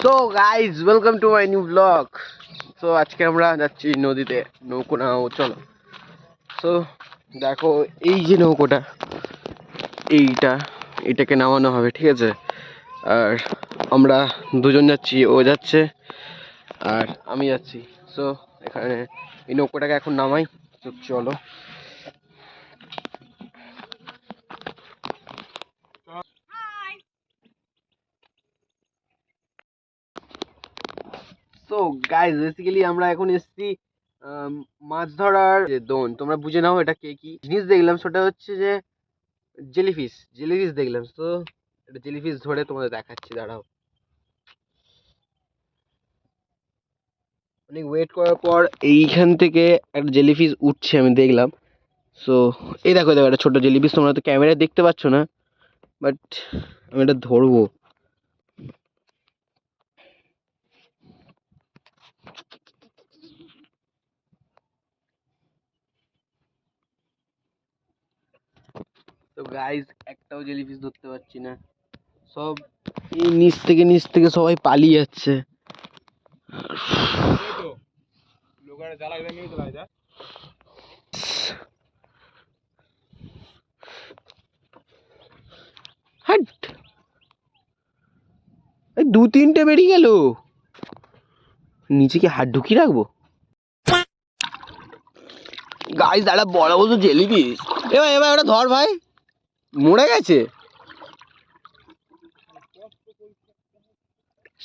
So guys welcome to my new blog. So আজকে আমরা যাচ্ছি নদীতে নৌকো নাও, চলো। সো দেখো, এই যে নৌকোটা, এটাকে নামানো হবে, ঠিক আছে। আর আমরা দুজন যাচ্ছি, ও যাচ্ছে আর আমি যাচ্ছি। সো এখানে এই নৌকোটাকে এখন নামাই, তো চলো। সো গাইজ বেসিক্যালি আমরা এখন এসেছি মাছ ধরার যে দোন, তোমরা বুঝে নাও এটা কে কি জিনিস দেখলাম। সেটা হচ্ছে যে জেলিফিশ দেখলাম। তো এটা জেলিফিশ ধরে তোমাদের দেখাচ্ছি, দাঁড়াও। অনেক ওয়েট করার পর এইখান থেকে একটা জেলিফিশ উঠছে, আমি দেখলাম। সো এই দেখো দেখো, একটা ছোট জেলিফিশ, তোমরা তো ক্যামেরায় দেখতে পাচ্ছ না, বাট আমি এটা ধরবো। তো গাইজ একটাও জেলিফিশ ধরতে পারছি না, সব এই নিচ থেকে সবাই পালিয়ে যাচ্ছে। হাট, দু তিনটে বেরিয়ে গেল। নিচে কি হাত ঢুকিয়ে রাখবো? গাইজ দাঁড়া, বড় বড় জেলিফিশ। এবার এবার ওটা ধর ভাই, মরে গেছে।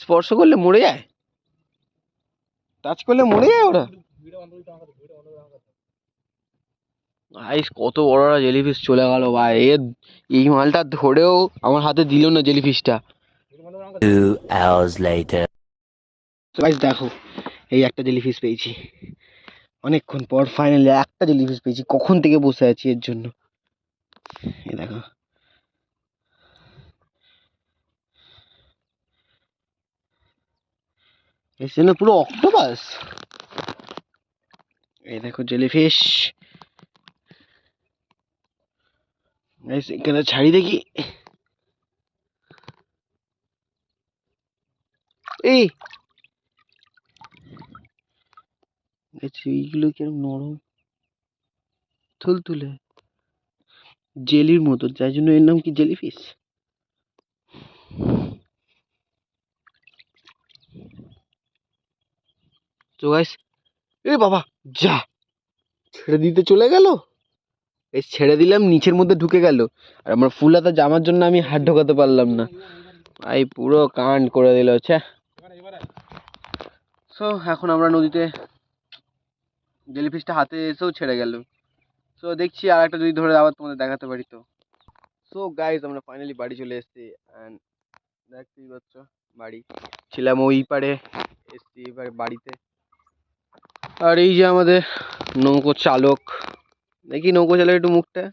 স্পর্শ করলে মরে যায়, টাচ করলে মরে যায় ওরা। গাইস কত বড় জেলিফিশ চলে গেল ভাই। এই মালটা ধরেও আমার হাতে দিল না জেলিফিশটা। 2 hours later. গাইস দেখো, এই একটা জেলিফিশ পেয়েছি অনেকক্ষণ পর, ফাইনালি একটা জেলিফিশ পেয়েছি। কখন থেকে বসে আছি এর জন্য। এই দেখো, এর জন্য পুরো অক্টোপাস। এই দেখো জেলিফিশ। গাইস এখানে ছাড়ি দেখি। এই এইগুলো কিরকম নরম, তুলতুলে জেলির মতো, যার জন্য এর নাম কি জেলিফিশ। তো গাইস, এ বাবা, যা ছেড়ে দিতে চলে গেল। এই ছেড়ে দিলাম, নিচের মধ্যে ঢুকে গেল। আর আমার ফুল হাতা জামার জন্য আমি হাত ঢোকাতে পারলাম না। এই পুরো কাণ্ড করে দিল, হচ্ছে। সো এখন আমরা নদীতে, জেলিফিশটা হাতে এসেও ছেড়ে গেল। সো দেখছি আর একটা যদি ধরে আবার তোমাদের দেখাতে পারি। তো সো গাইজ আমরা ফাইনালি বাড়ি চলে এসেছি। অ্যান্ড দেখতেই পাচ্ছ, বাড়ি ছিলাম ওই পারে, এসছি এবার বাড়িতে। আর এই যে আমাদের নৌকো চালক, দেখি নৌকো চালক একটু মুখটা।